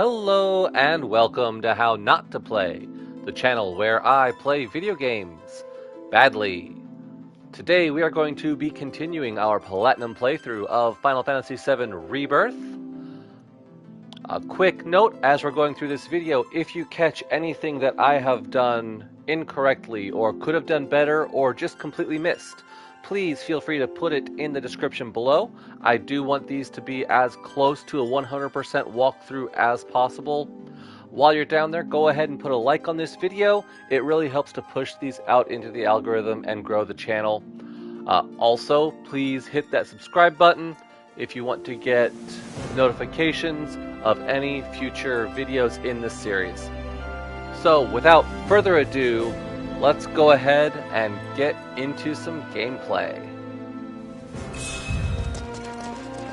Hello and welcome to How Not to Play, the channel where I play video games badly. Today we are going to be continuing our Platinum playthrough of Final Fantasy VII Rebirth. A quick note as we're going through this video, if you catch anything that I have done incorrectly or could have done better or just completely missed, please feel free to put it in the description below. I do want these to be as close to a 100% walkthrough as possible. While you're down there, go ahead and put a like on this video. It really helps to push these out into the algorithm and grow the channel. Also, please hit that subscribe button if you want to get notifications of any future videos in this series. So, without further ado, let's go ahead and get into some gameplay.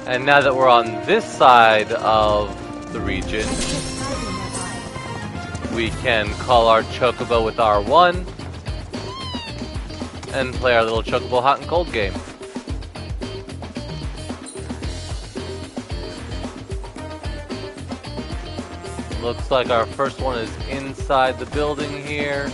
And now that we're on this side of the region, we can call our Chocobo with R1 and play our little Chocobo hot and cold game. Looks like our first one is inside the building here.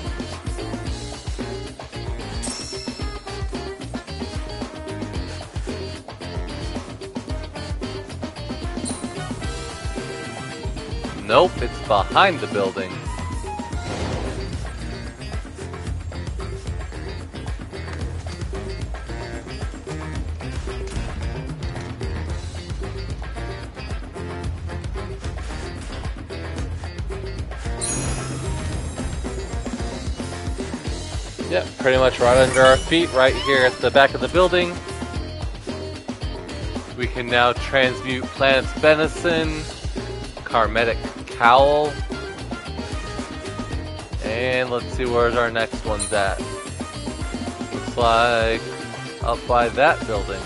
Nope, it's behind the building. Yep, pretty much right under our feet, right here at the back of the building. We can now transmute Planet's Venison, Carmetic Cowl, and let's see where's our next one's at. Looks like up by that building.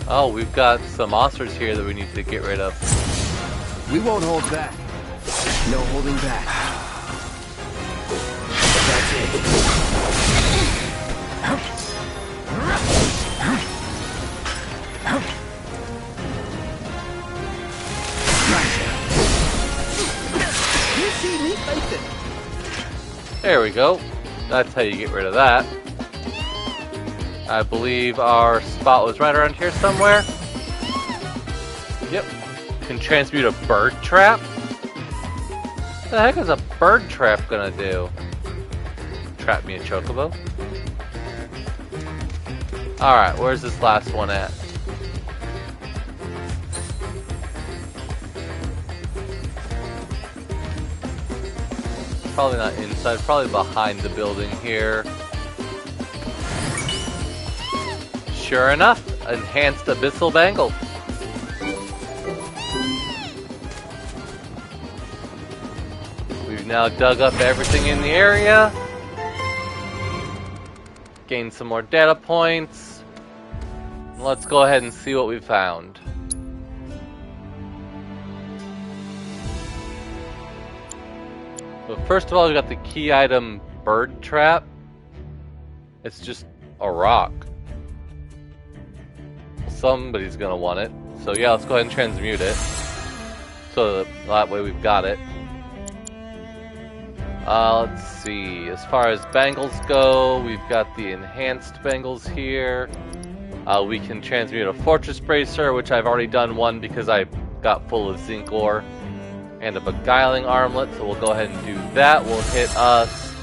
Oh, we've got some monsters here that we need to get rid of. We won't hold back. No holding back. That's it. You see me face it. There we go. That's how you get rid of that. I believe our spot was right around here somewhere. Yep. Can transmute a bird trap? What the heck is a bird trap gonna do? Trap me a Chocobo? Alright, where's this last one at? Probably not inside, probably behind the building here. Sure enough, enhanced abyssal bangle. We've now dug up everything in the area. Gained some more data points. Let's go ahead and see what we found. But first of all, we got the key item bird trap. It's just a rock. Somebody's gonna want it. So yeah, let's go ahead and transmute it. So that way we've got it. Let's see. As far as bangles go, we've got the enhanced bangles here. We can transmute a fortress bracer, which I've already done one because I got full of zinc ore. And a beguiling armlet, so we'll go ahead and do that. Will hit us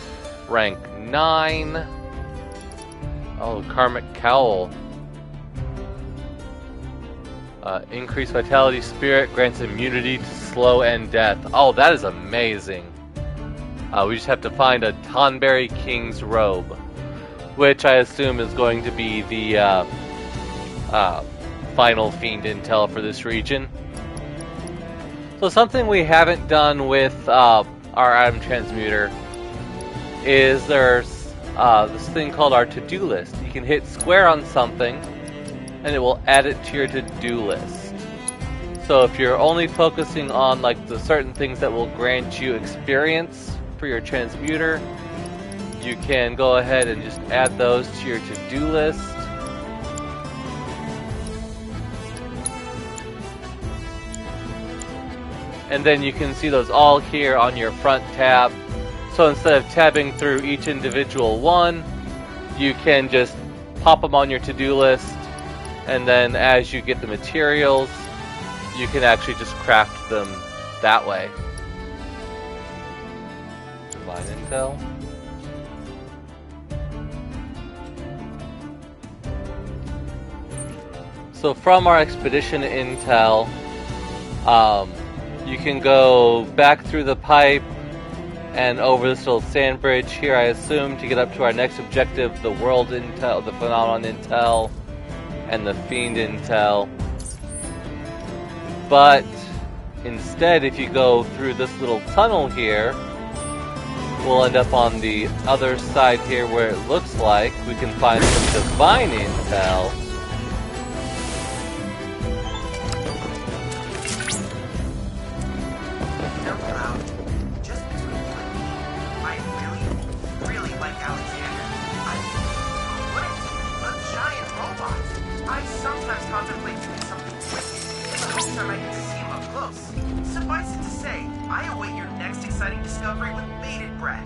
rank 9. Oh, Karmic Cowl. Increased Vitality Spirit grants immunity to slow and death. Oh, that is amazing. We just have to find a Tonberry King's Robe, which I assume is going to be the final Fiend intel for this region. So something we haven't done with our item transmuter is there's this thing called our to-do list. You can hit square on something and it will add it to your to-do list. So if you're only focusing on like the certain things that will grant you experience for your transmuter, you can go ahead and just add those to your to-do list. And then you can see those all here on your front tab. So instead of tabbing through each individual one, you can just pop them on your to-do list, and then as you get the materials, you can actually just craft them that way. Divine Intel. So from our expedition intel, you can go back through the pipe and over this little sand bridge here, I assume, to get up to our next objective, the world intel, the phenomenon intel, and the fiend intel. But instead, if you go through this little tunnel here, we'll end up on the other side here where it looks like we can find some divine intel. Suffice it to say, I await your next exciting discovery with bated breath.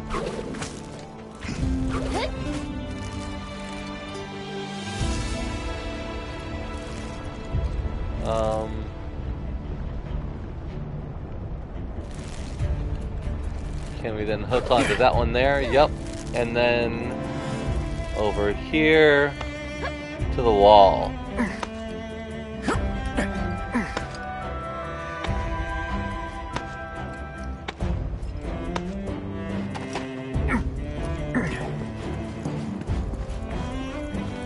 Can we then hook onto that one there? Yep. And then over here to the wall.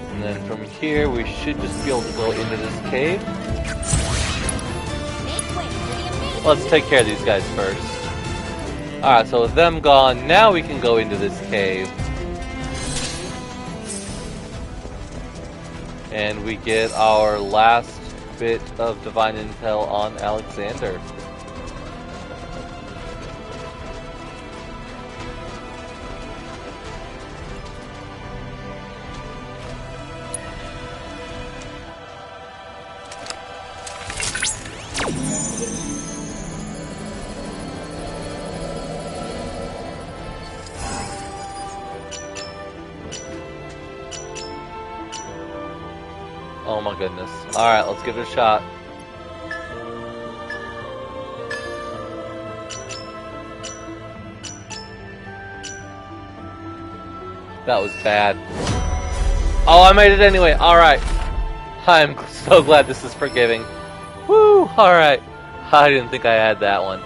And then from here, we should just be able to go into this cave. Let's take care of these guys first. Alright, so with them gone, now we can go into this cave. And we get our last bit of divine intel on Alexander. Oh my goodness. Alright, let's give it a shot. That was bad. Oh, I made it anyway. Alright. I'm so glad this is forgiving. Woo! Alright. I didn't think I had that one.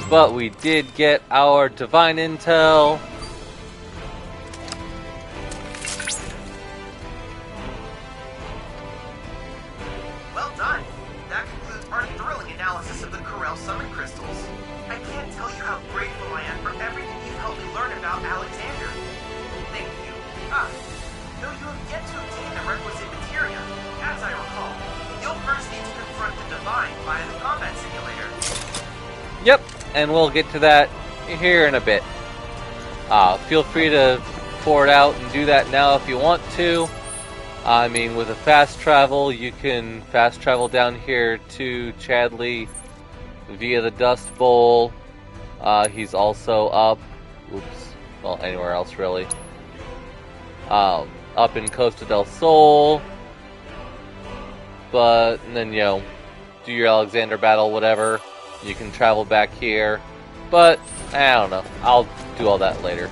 But we did get our divine intel. Well done. That concludes our thrilling analysis of the Corel summon crystals. I can't tell you how grateful I am for everything you've helped me learn about Alexander. Thank you. Though you have yet to obtain the requisite materia, as I recall, you'll first need to confront the Divine via the combat simulator. Yep, and we'll get to that here in a bit. Feel free to forward out and do that now if you want to. I mean, with a fast travel, you can fast travel down here to Chadley via the Dust Bowl. He's also up, well, anywhere else really. Up in Costa del Sol. But, and then, you know, do your Alexander battle, whatever. You can travel back here. But, I don't know. I'll do all that later.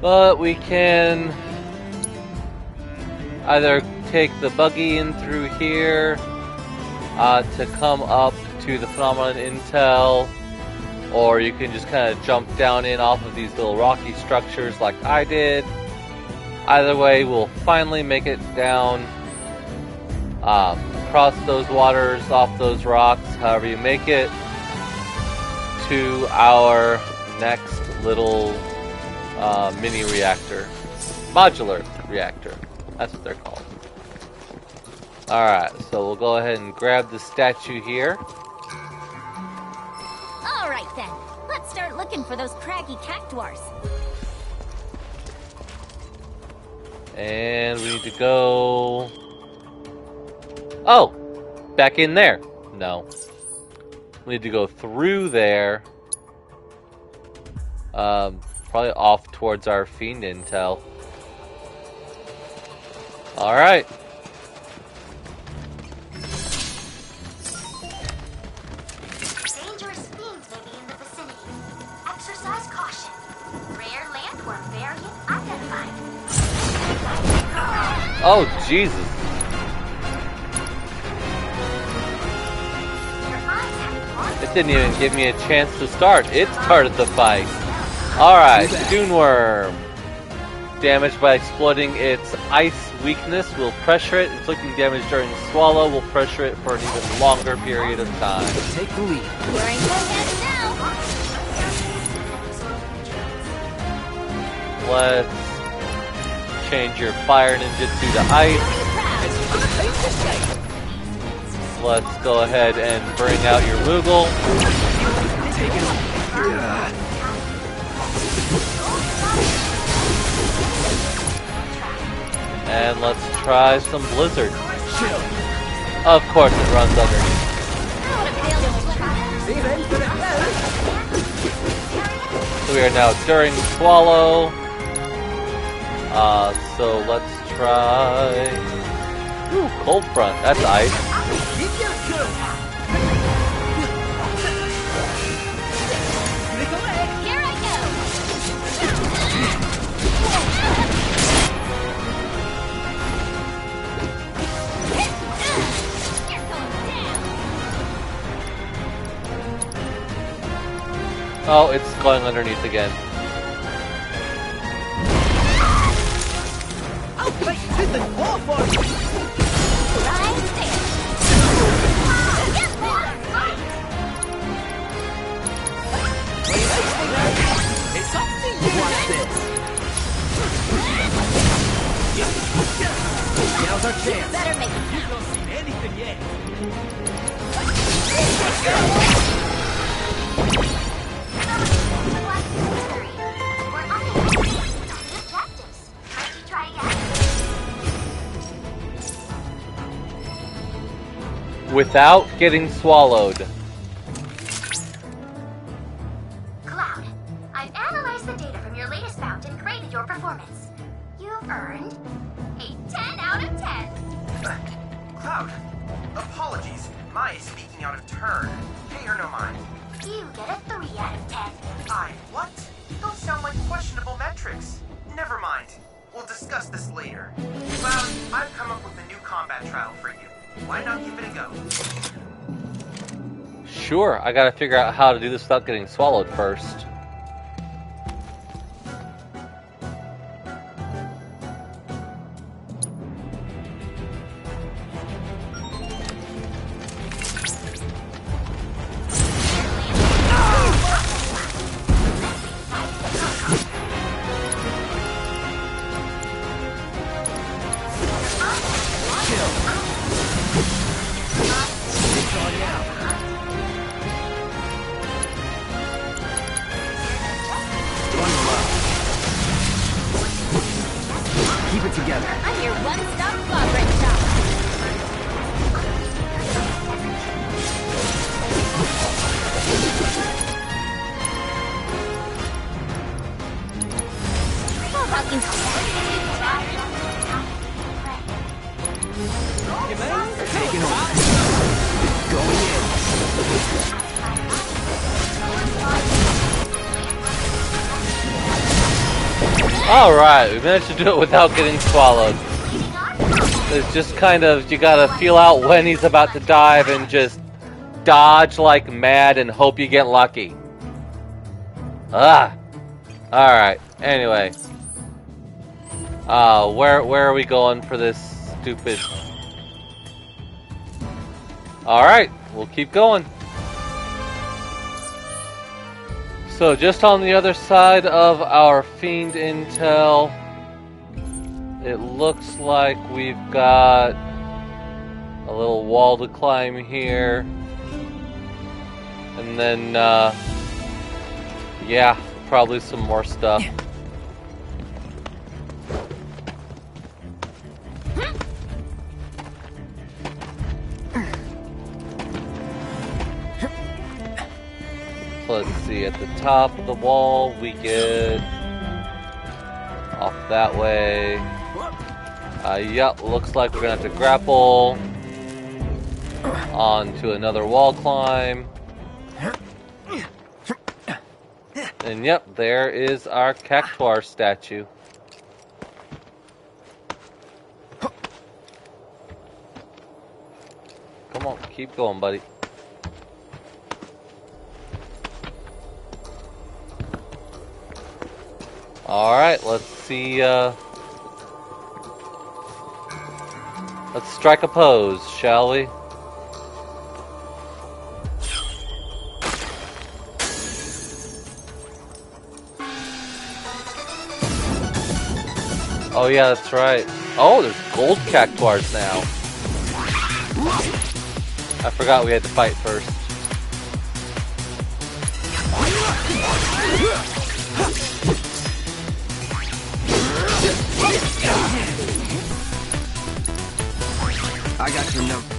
But we can either take the buggy in through here to come up to the phenomenon intel, or you can just kind of jump down in off of these little rocky structures like I did. Either way, we'll finally make it down, across those waters, off those rocks, however you make it, to our next little mini reactor. Modular reactor. That's what they're called. Alright, so we'll go ahead and grab the statue here. Alright then, let's start looking for those craggy cactuars. And we need to go... Oh! Back in there. No. We need to go through there. Probably off towards our fiend intel. Alright. Dangerous fiends may be in the vicinity. Exercise caution. Rare landworm variant identified. Oh, Jesus. It didn't even give me a chance to start. It started the fight. Alright, Duneworm. Damaged by exploiting its ice weakness will pressure it. Inflicting damage during swallow will pressure it for an even longer period of time. Take the lead. We're in good hands now. Let's change your fire ninjutsu to ice. Let's go ahead and bring out your Moogle. And let's try some Blizzard. Of course it runs underneath. So we are now during Swallow. So let's try... Ooh, Cold Front. That's ice. Here I go. You're going down. Oh, it's going underneath again. Right there. Get more. Watch this. Now's our chance. Better make it Without getting swallowed. Cloud, I've analyzed the data from your latest bout and graded your performance. You've earned a 10 out of 10. Cloud, apologies. My speaking out of turn. Pay her no mind. You get a 3 out of 10. What? Those sound like questionable metrics. Never mind. We'll discuss this later. Cloud, I've come up with a new combat trial for you. Why not give it a go? Sure, I gotta figure out how to do this without getting swallowed first. Keep it together. I'm your one-stop progress shop. How about you? Taking over. Going in. Alright, we managed to do it without getting swallowed. It's just kind of, you gotta feel out when he's about to dive and just dodge like mad and hope you get lucky. Alright, anyway. Where are we going for this stupid... Alright, we'll keep going. So just on the other side of our fiend intel, it looks like we've got a little wall to climb here. And then, yeah, probably some more stuff. Let's see, at the top of the wall we get off that way. Yeah, looks like we're gonna have to grapple onto another wall climb. And yep, there is our cactuar statue. Come on, keep going, buddy. Alright, let's see, let's strike a pose, shall we? Oh yeah, that's right. Oh, there's gold cactuars now. I forgot we had to fight first. I got your number.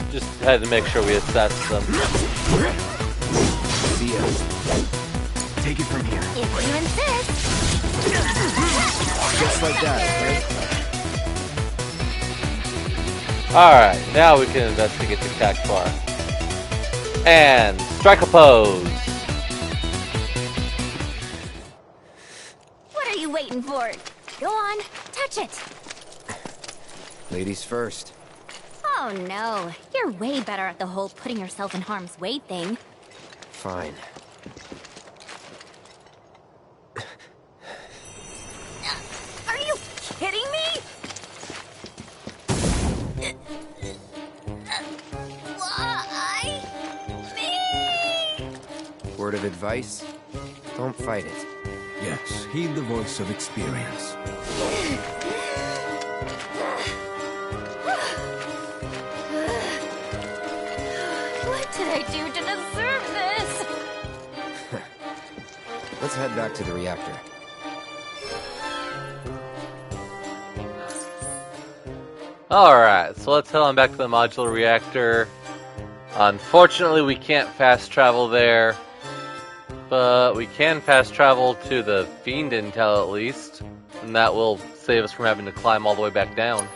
Just had to make sure we assess them. See ya. Take it from here. If you insist. Just like that, okay? Alright, now we can investigate the cactuar. And strike a pose. What are you waiting for? Go on, touch it. Ladies first. Oh no, you're way better at the whole putting yourself in harm's way thing. Fine. Are you kidding me? Why me? Word of advice? Don't fight it. Yes, heed the voice of experience. What did I do to deserve this? Let's head back to the reactor. Alright, so let's head on back to the modular reactor. Unfortunately, we can't fast travel there. But we can fast travel to the Fiend Intel at least. And that will save us from having to climb all the way back down.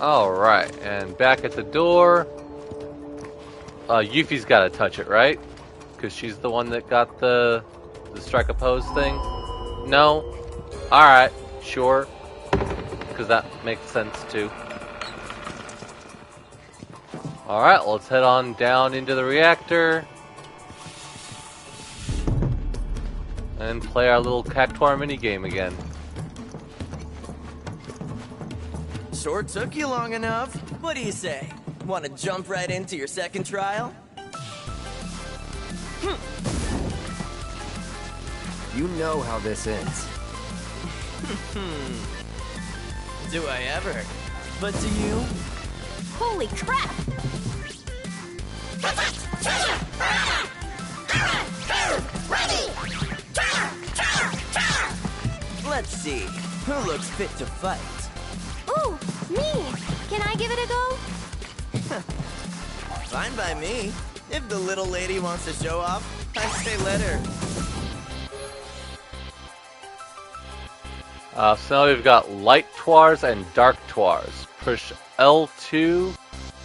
Alright, and back at the door. Yuffie's gotta touch it, right? Because she's the one that got the strike a pose thing? No? Alright, sure. Because that makes sense too. Alright, let's head on down into the reactor. And play our little cactuar minigame again. Sure took you long enough. What do you say? Want to jump right into your second trial? You know how this ends. Do I ever? But do you? Holy crap! Let's see. Who looks fit to fight? Ooh, me! Can I give it a go? Fine by me. If the little lady wants to show off, I say let her. So now we've got light twars and dark twars. Push L2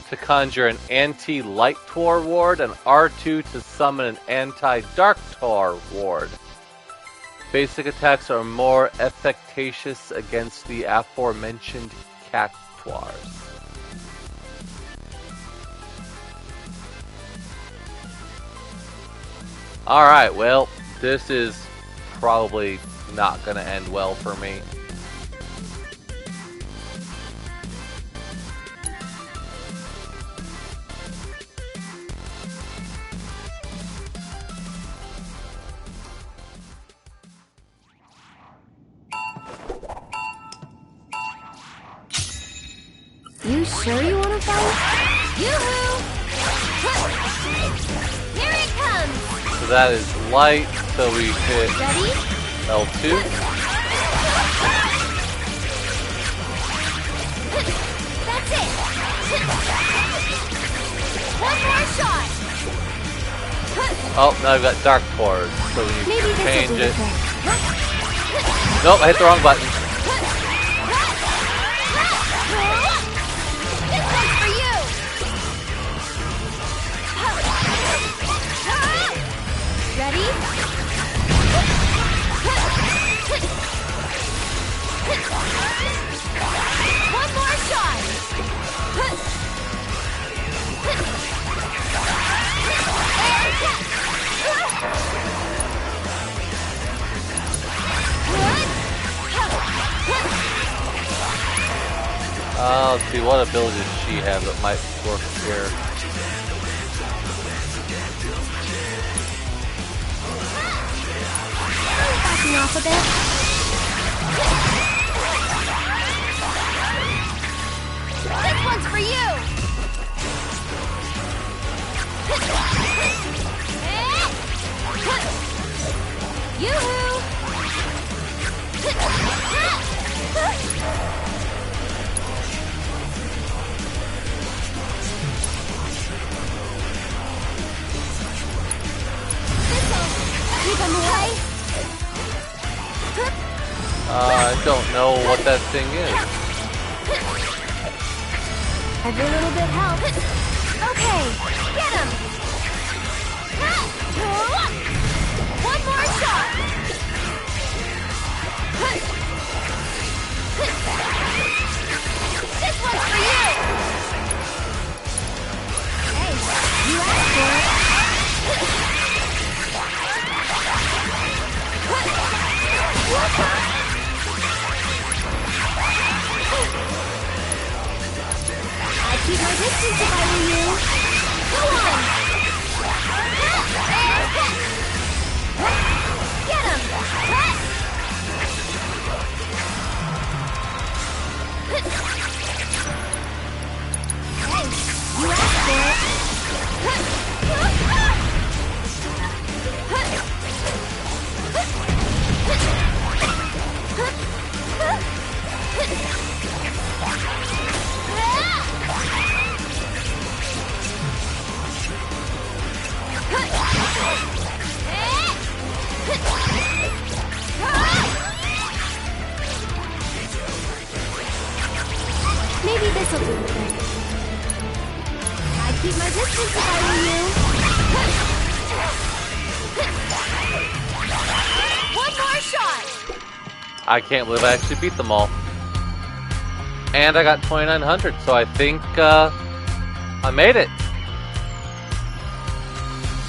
to conjure an anti-light twar ward and R2 to summon an anti-dark twar ward. Basic attacks are more efficacious against the aforementioned cactuars. Alright, well, this is probably not gonna end well for me. You sure you want to fight? Yoo-hoo! Here it comes! So that is light, so we hit Ready? L2. That's it! One more shot! Oh, now I've got dark pores, so we need Maybe to this change will do it. the trick. Nope, I hit the wrong button. This one's for you! Ready? One more shot! Let's see, what ability does she have that might work here? Backing off a bit. This one's for you! Yoo-hoo! Keep him away! I don't know what that thing is. Every little bit helps. Okay, get him! One more shot! This one's for you! Hey, you asked for it! I'd keep my distance if I were you. Go on! Get him! Hey, you asked for it. Maybe this'll do the trick. I'd keep my distance if I were you. One more shot! I can't believe I actually beat them all. And I got 2900, so I think I made it.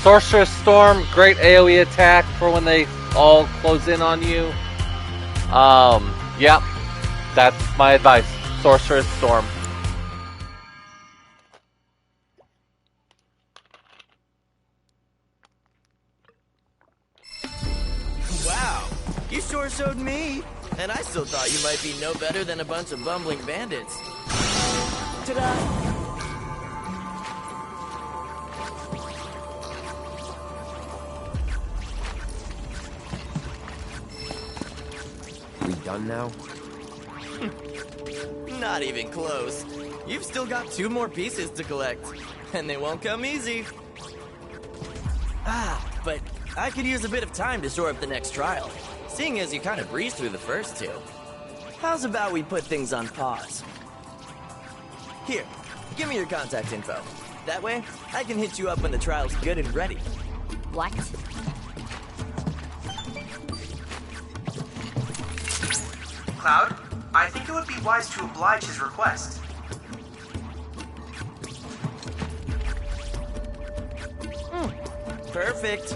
Sorcerous Storm, great AoE attack for when they all close in on you. Yeah, that's my advice. Sorcerous Storm. Wow, you sure showed me. And I still thought you might be no better than a bunch of bumbling bandits. Ta-da! We done now? Not even close. You've still got 2 more pieces to collect, and they won't come easy. But I could use a bit of time to shore up the next trial, seeing as you kind of breezed through the first 2. How's about we put things on pause? Here, give me your contact info. That way, I can hit you up when the trial's good and ready. What? Cloud, I think it would be wise to oblige his request. Perfect.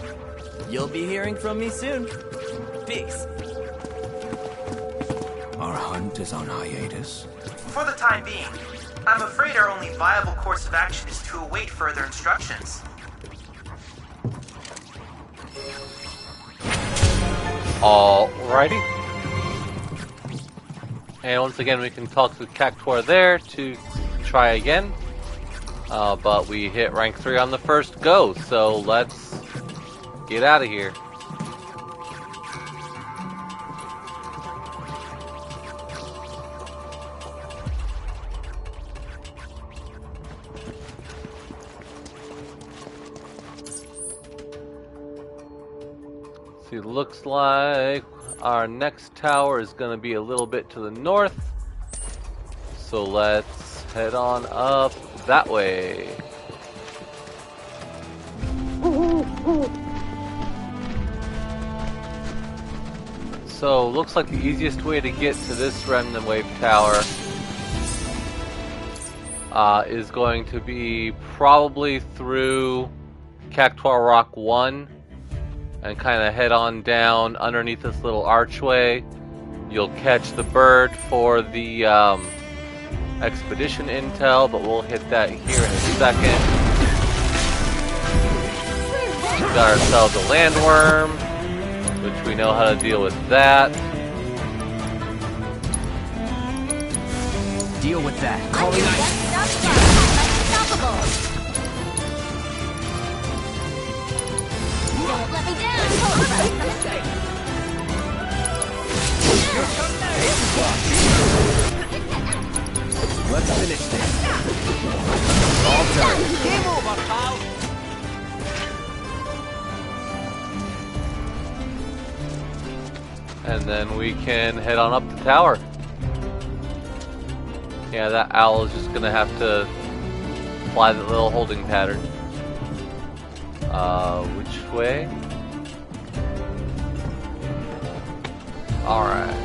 You'll be hearing from me soon. Peace. Our hunt is on hiatus. For the time being, I'm afraid our only viable course of action is to await further instructions. Alrighty. And once again, we can talk to Cactuar there to try again. But we hit rank 3 on the first go, so let's get out of here. See, looks like our next tower is going to be a little bit to the north. So let's head on up that way. So, looks like the easiest way to get to this Remnant Wave Tower is going to be probably through Cactuar Rock 1 and kind of head on down underneath this little archway. You'll catch the bird for the expedition intel, but we'll hit that here in a second. We got ourselves a landworm, which we know how to deal with that. Deal with that. Calling Don't let me down! Let's finish this. All done. Game over, pal! And then we can head on up the tower. Yeah, that owl is just gonna have to fly the little holding pattern. Which way? Alright.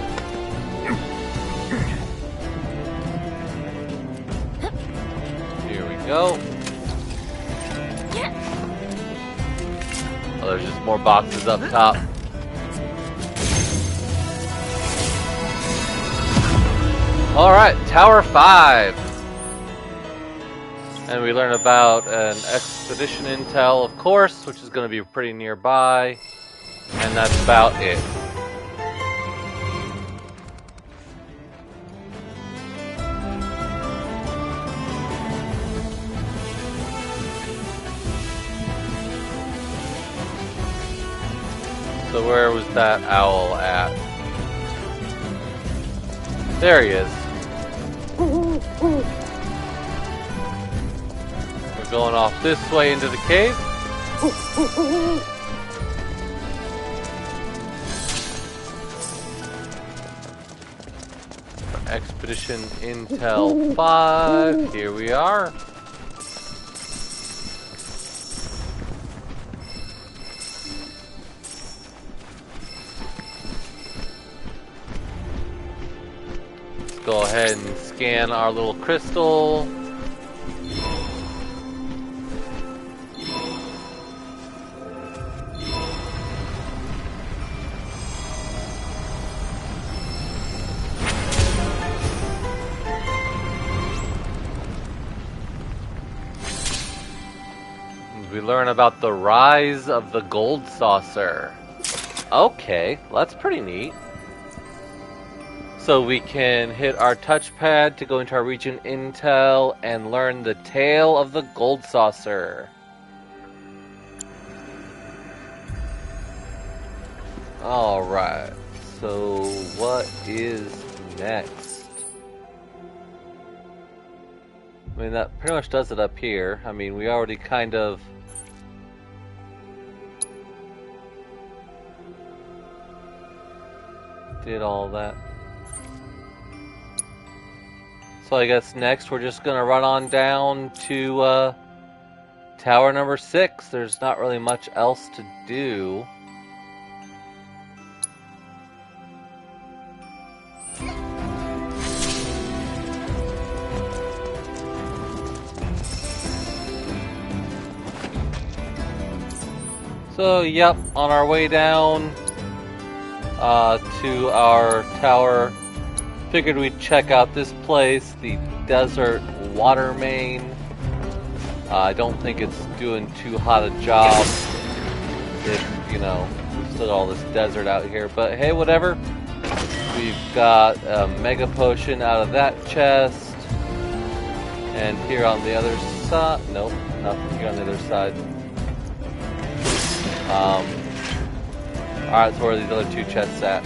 Here we go. Oh, there's just more boxes up top. Alright, Tower 5. And we learn about an expedition intel, of course, which is going to be pretty nearby. And that's about it. So where was that owl at? There he is. We're going off this way into the cave. Expedition Intel 5. Here we are. Go ahead and scan our little crystal. We learn about the rise of the gold saucer. Okay, well, that's pretty neat. So we can hit our touchpad to go into our region intel and learn the tale of the gold saucer. Alright, so what is next? I mean, that pretty much does it up here. I mean, we already kind of... did all that. So I guess next we're just gonna run on down to tower number 6. There's not really much else to do. So yep, on our way down to our tower, figured we'd check out this place, the desert water main. I don't think it's doing too hot a job if, you know, we've still got all this desert out here, but hey, whatever. We've got a mega potion out of that chest. And here on the other side, nope, nothing here on the other side. Alright, so where are these other two chests at?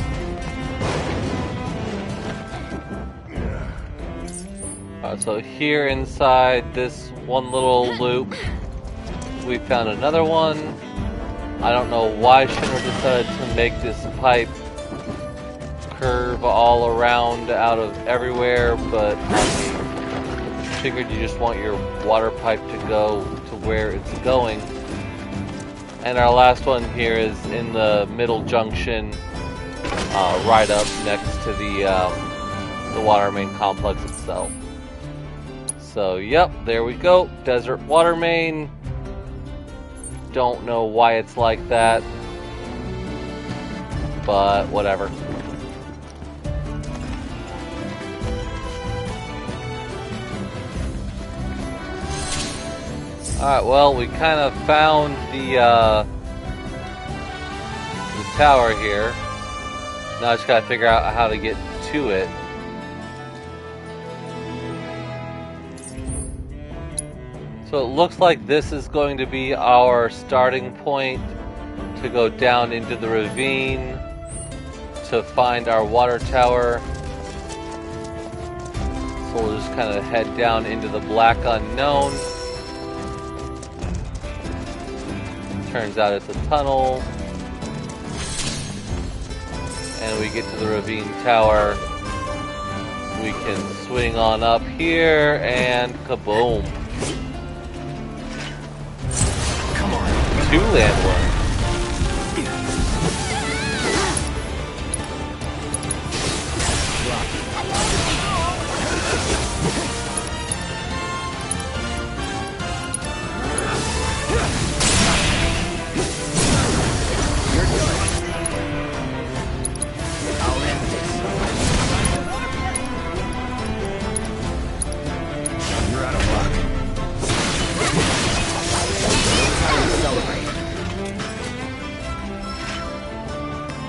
Alright, so here inside this one little loop, we found another one. I don't know why Shinra decided to make this pipe curve all around out of everywhere, but I figured you just want your water pipe to go to where it's going. And our last one here is in the middle junction, right up next to the water main complex itself. So, yep, there we go. Desert water main. Don't know why it's like that, but whatever. Alright, well, we kind of found the tower here. Now I just gotta figure out how to get to it. So it looks like this is going to be our starting point to go down into the ravine to find our water tower. So we'll just kind of head down into the black unknown. Turns out it's a tunnel. And we get to the ravine tower. We can swing on up here and kaboom. Come on. 2 landworms.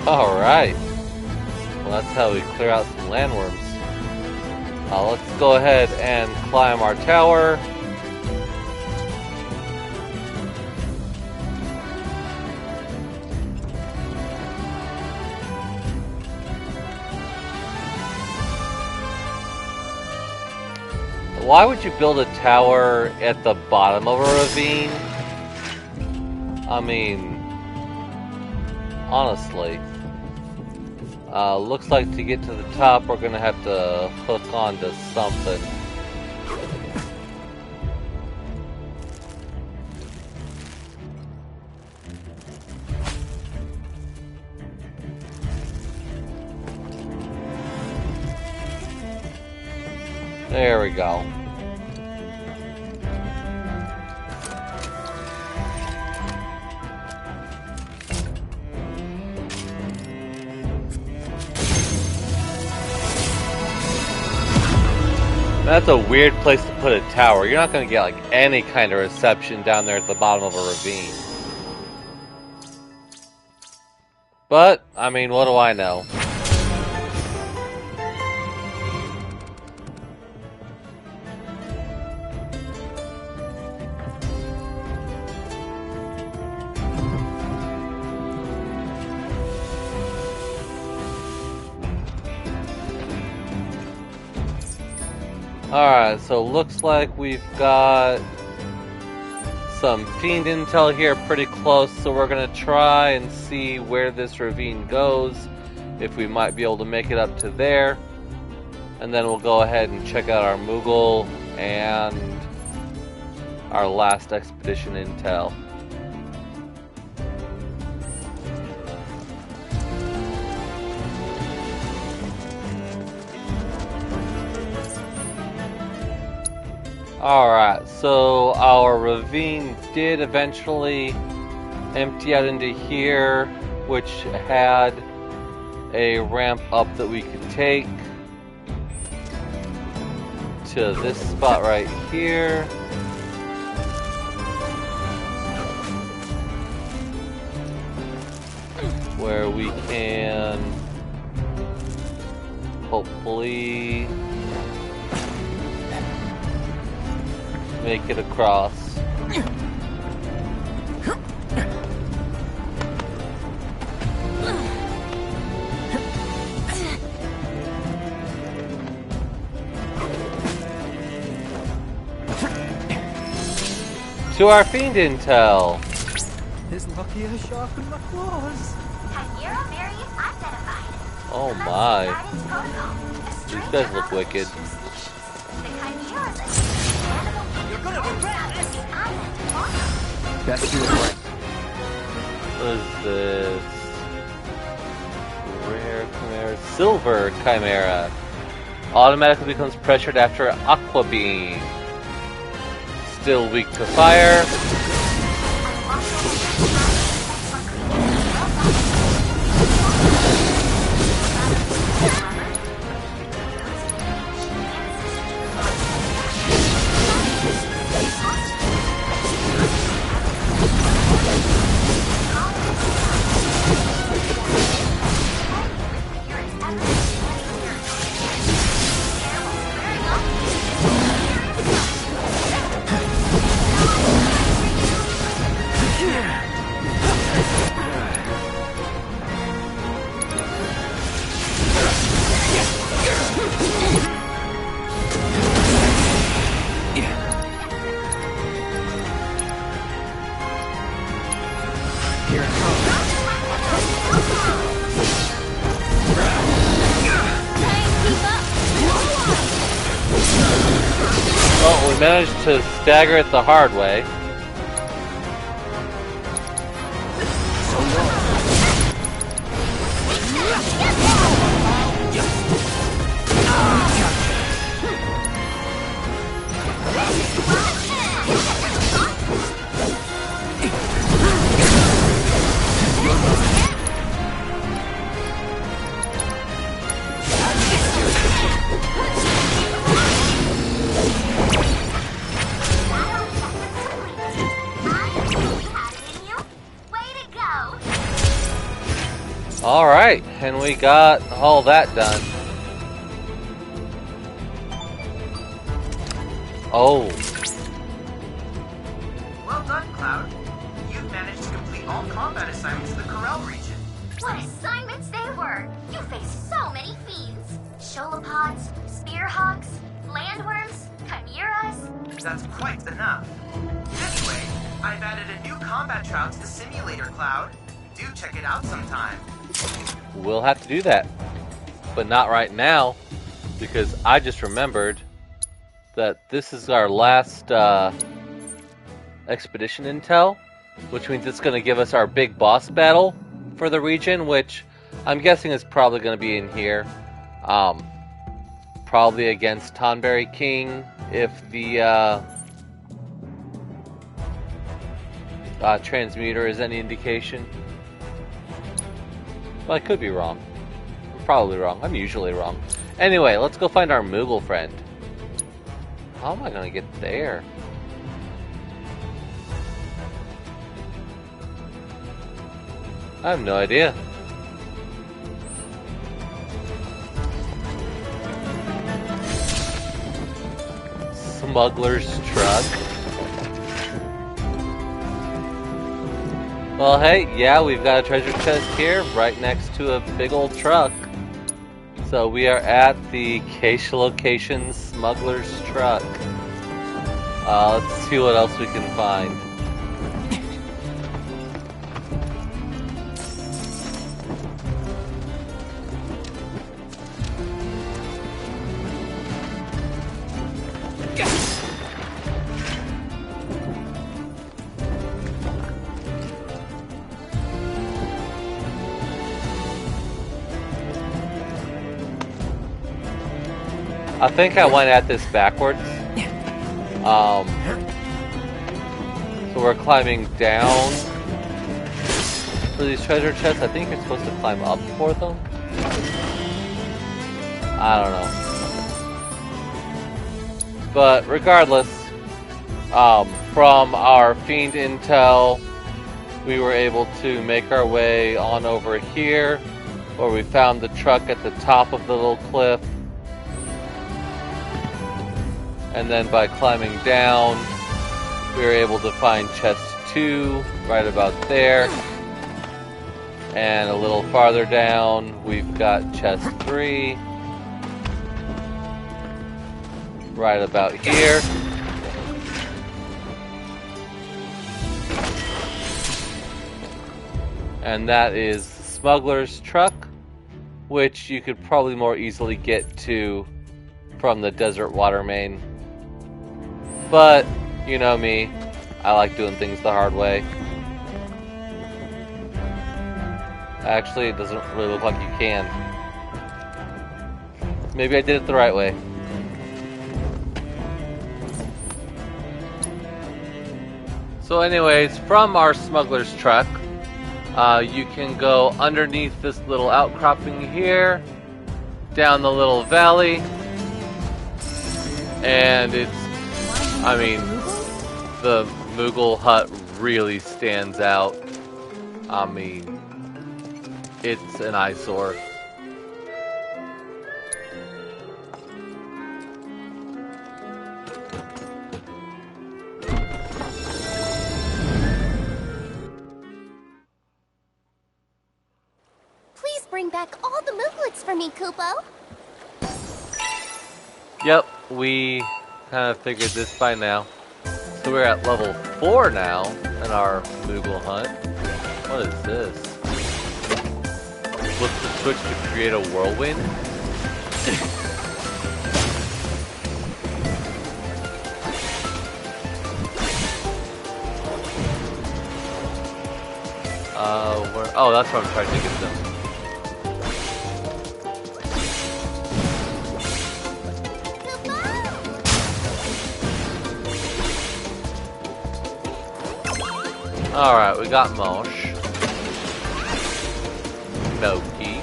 Alright. Well, that's how we clear out some landworms. Let's go ahead and climb our tower. Why would you build a tower at the bottom of a ravine? I mean, honestly. Looks like to get to the top, we're gonna have to hook onto something. There we go. That's a weird place to put a tower. You're not going to get like any kind of reception down there at the bottom of a ravine. But, I mean, what do I know? Alright, so looks like we've got some fiend intel here pretty close, so we're gonna try and see where this ravine goes, if we might be able to make it up to there, and then we'll go ahead and check out our Moogle and our last expedition intel. Alright, so our ravine did eventually empty out into here, which had a ramp up that we could take to this spot right here. Where we can hopefully make it across. To our fiend intel. As lucky I sharpened my claws. Chimera variant identified. Oh my. Guidance protocol. A These strange guys look anomaly wicked. of species. The chimeras attack animal You're gonna regret this. this. The island tomorrow. Best do it right. What is this? Rare chimera. Silver chimera. Automatically becomes pressured after aqua beam. Still weak to fire. Here it comes. Oh, we managed to stagger it the hard way. Alright, and we got all that done. Oh, Well done, Cloud. You've managed to complete all combat assignments in the Corel region. What assignments they were! You faced so many fiends! Sholopods, spearhawks, landworms, chimeras. That's quite enough. Anyway, I've added a new combat trout to the simulator, Cloud. Do check it out sometime. we'll have to do that. But not right now, because I just remembered that this is our last expedition intel, which means it's going to give us our big boss battle for the region, which I'm guessing is probably going to be in here. Probably against Tonberry King, if the transmuter is any indication. Well, I could be wrong. I'm probably wrong. I'm usually wrong. Anyway, let's go find our Moogle friend. How am I going to get there? I have no idea. Smuggler's truck. Well, hey, yeah, we've got a treasure chest here right next to a big old truck. So we are at the Acacia location Smuggler's truck. Let's see what else we can find. I think I went at this backwards. So we're climbing down for these treasure chests. I think you're supposed to climb up for them. I don't know. But regardless, from our fiend intel, we were able to make our way on over here, where we found the truck at the top of the little cliff. And then by climbing down, we were able to find chest 2 right about there. And a little farther down, we've got chest 3 right about here. And that is Smuggler's Truck, which you could probably more easily get to from the desert water main. But, you know me, I like doing things the hard way. Actually, it doesn't really look like you can. Maybe I did it the right way. So anyways, from our smuggler's truck, you can go underneath this little outcropping here, down the little valley, and it's, I mean, the Moogle hut really stands out. I mean, it's an eyesore. Please bring back all the Mooglets for me, Kupo. Yep, we kind of figured this by now. So we're at level 4 now in our Moogle hunt. What is this? Flip the switch to create a whirlwind? Oh, that's where I'm trying to get them. Alright, we got Mosh. Noki.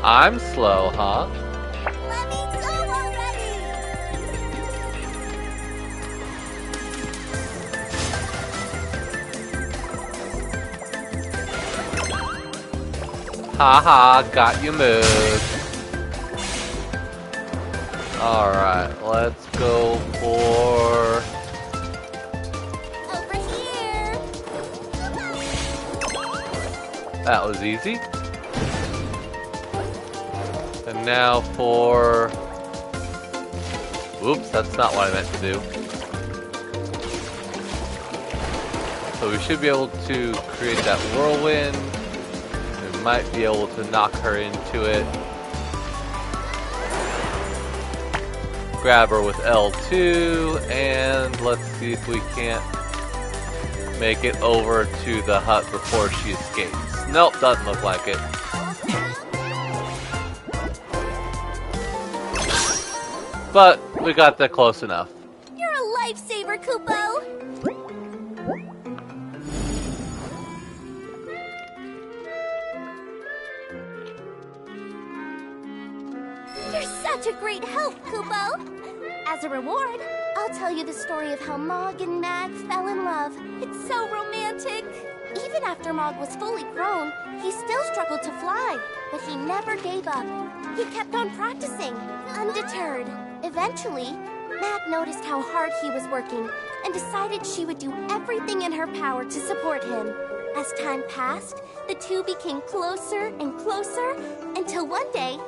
I'm slow, huh? Let me go already! Haha, got you moved. Alright, let's go for... Over here! That was easy. And now for... Oops, that's not what I meant to do. So we should be able to create that whirlwind. We might be able to knock her into it. Grab her with L2, and let's see if we can't make it over to the hut before she escapes. Nope, doesn't look like it. But we got that close enough. You're a lifesaver, Kupo! You're such a great help, Kupo! As a reward, I'll tell you the story of how Mog and Mag fell in love. It's so romantic! Even after Mog was fully grown, he still struggled to fly, but he never gave up. He kept on practicing, undeterred. Eventually, Mag noticed how hard he was working and decided she would do everything in her power to support him. As time passed, the two became closer and closer until one day...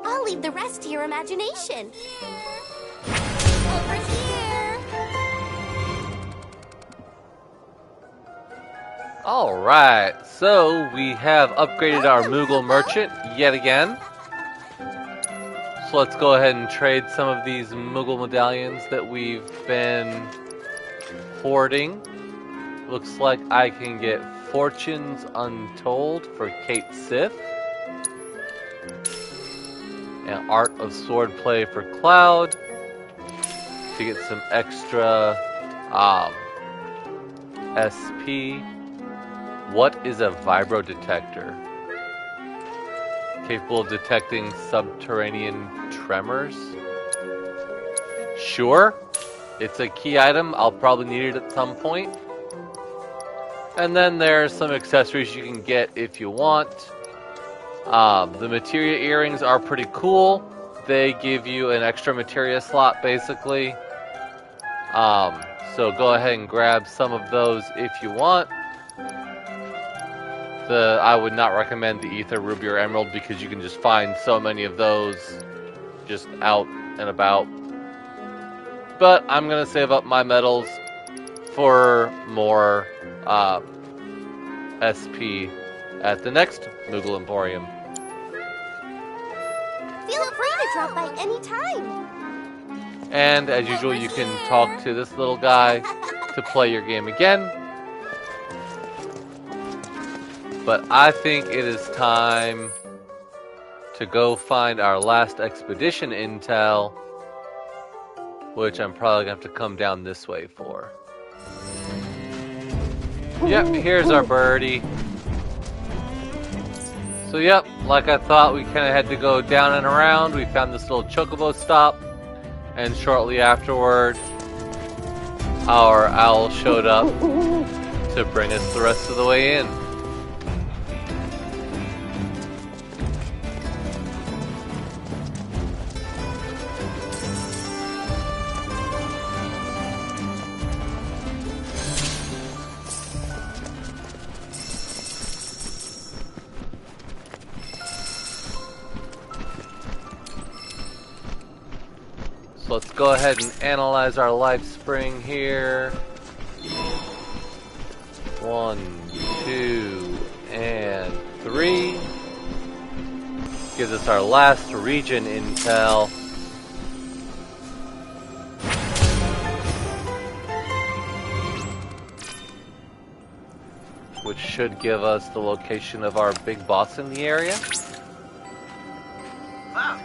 I'll leave the rest to your imagination. Over here! Alright, so we have upgraded our Moogle merchant yet again. So let's go ahead and trade some of these Moogle medallions that we've been hoarding. Looks like I can get Fortunes Untold for Kate Sith. And Art of Swordplay for Cloud. To get some extra SP. What is a vibro detector? Capable of detecting subterranean tremors? Sure. It's a key item. I'll probably need it at some point. And then there's some accessories you can get if you want. The materia earrings are pretty cool. They give you an extra materia slot, basically. So go ahead and grab some of those if you want. I would not recommend the Ether, Ruby, or Emerald because you can just find so many of those just out and about. But I'm going to save up my medals for more SP at the next Moogle Emporium. Feel free to drop by any time. And as usual, you can talk to this little guy to play your game again. But I think it is time to go find our last expedition intel, which I'm probably going to have to come down this way for. Yep, here's our birdie. So yep, like I thought, we kind of had to go down and around. We found this little chocobo stop, and shortly afterward, our owl showed up to bring us the rest of the way in. So let's go ahead and analyze our life spring here. 1, 2, and 3. Gives us our last region intel. Which should give us the location of our big boss in the area. Cloud,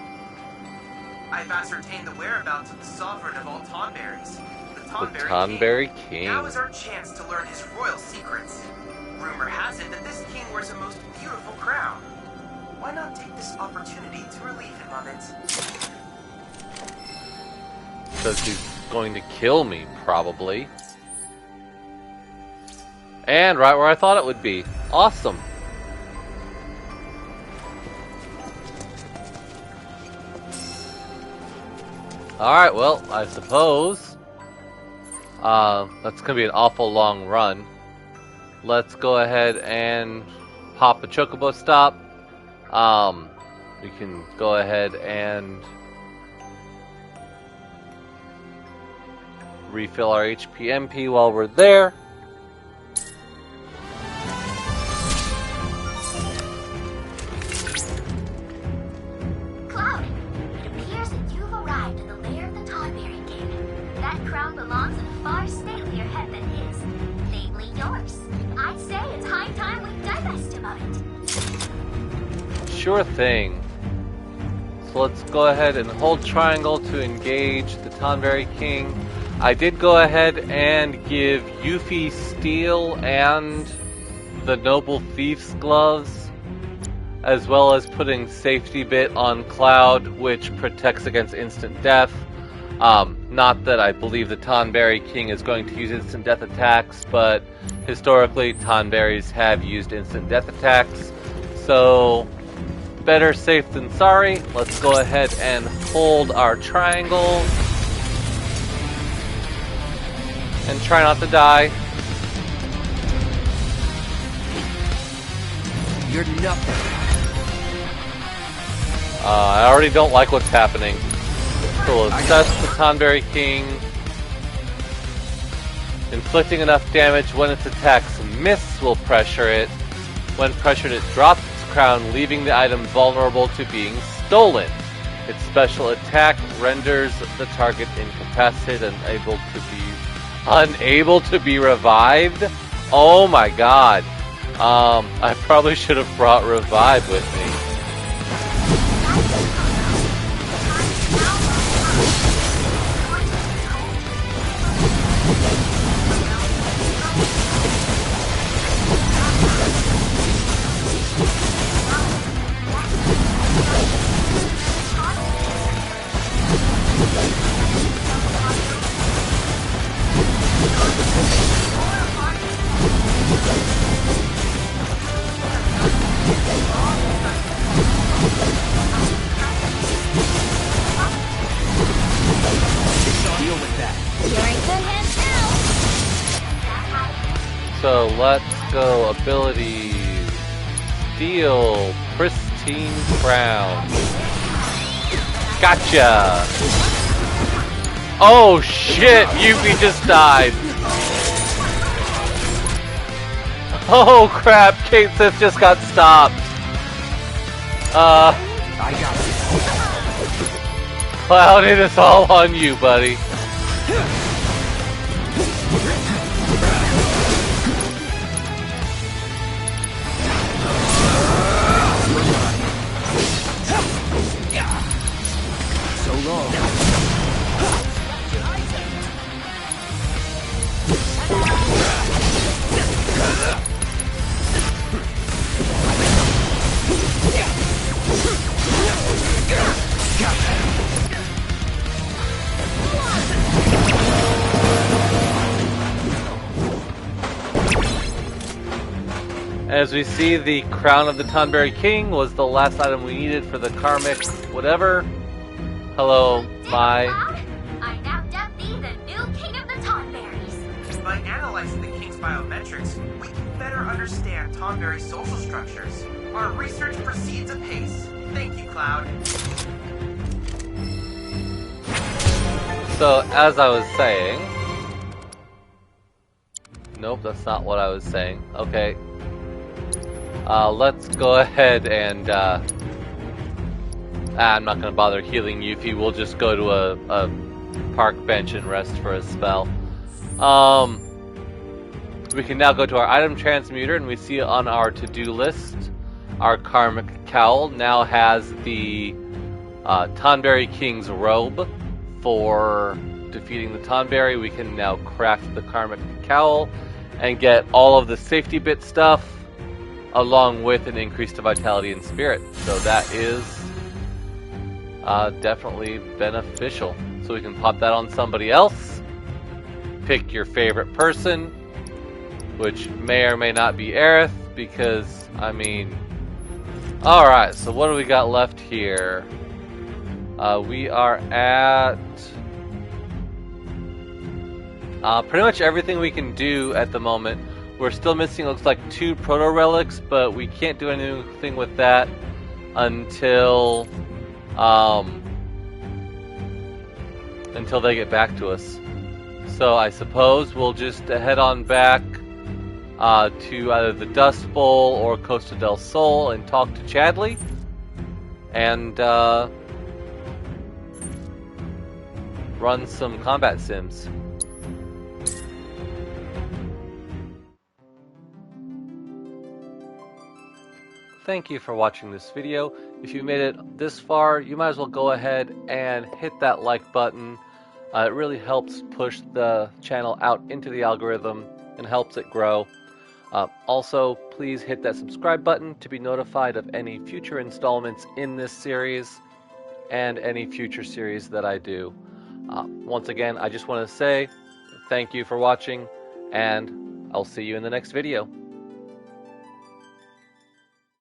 I've ascertained the whereabouts of the sovereign of all Tonberries, the Tonberry King. Now is our chance to learn his royal secrets. Rumor has it that this king wears a most beautiful crown. Why not take this opportunity to relieve him of it? Because he's going to kill me, probably. And right where I thought it would be. Awesome. Alright, well, I suppose that's going to be an awful long run. Let's go ahead and pop a chocobo stop. We can go ahead and refill our HP MP while we're there. Cloud, it appears that you've arrived at the lair of the Tonberry King. That crown belongs in a far statelier head than his, namely yours. I'd say it's high time we divest him of it. Sure thing. So let's go ahead and hold triangle to engage the Tonberry King. I did go ahead and give Yuffie Steel and the Noble Thief's gloves, as well as putting Safety Bit on Cloud, which protects against instant death. Not that I believe the Tonberry King is going to use instant death attacks, but historically Tonberries have used instant death attacks, so better safe than sorry. Let's go ahead and hold our triangle and try not to die. You're nothing. I already don't like what's happening. So we'll assess the Tonberry King. Inflicting enough damage when its attacks miss will pressure it. When pressured, it drops its crown, leaving the item vulnerable to being stolen. Its special attack renders the target incapacitated and unable to be revived. Oh my god. I probably should have brought Revive with me. So let's go abilities. Steel, pristine crown. Gotcha! Oh shit, Yuffie just died. Oh crap, Kate Sith just got stopped. I got it. Cloud, it is all on you, buddy. So long. As we see, the crown of the Tonberry King was the last item we needed for the karmic whatever. Hello, my... I now dub thee the new king of the Tonberries. By analyzing the king's biometrics, we can better understand Tonberry's social structures. Our research proceeds apace. Thank you, Cloud. So, as I was saying... Nope, that's not what I was saying. Okay. Let's go ahead and, I'm not gonna bother healing Yuffie, we'll just go to a park bench and rest for a spell. We can now go to our item transmuter, and we see on our to-do list, our Karmic Cowl now has the Tonberry King's robe for defeating the Tonberry. We can now craft the Karmic Cowl and get all of the safety bit stuff, along with an increase to vitality and spirit. So that is definitely beneficial. So we can pop that on somebody else. Pick your favorite person, which may or may not be Aerith, because, I mean... Alright, so what do we got left here? We are at... pretty much everything we can do at the moment. We're still missing, looks like 2 proto-relics, but we can't do anything with that until they get back to us. So I suppose we'll just head on back to either the Dust Bowl or Costa del Sol and talk to Chadley, and run some combat sims. Thank you for watching this video. If you made it this far, you might as well go ahead and hit that like button. It really helps push the channel out into the algorithm and helps it grow. Also, please hit that subscribe button to be notified of any future installments in this series and any future series that I do. Once again, I just want to say thank you for watching, and I'll see you in the next video.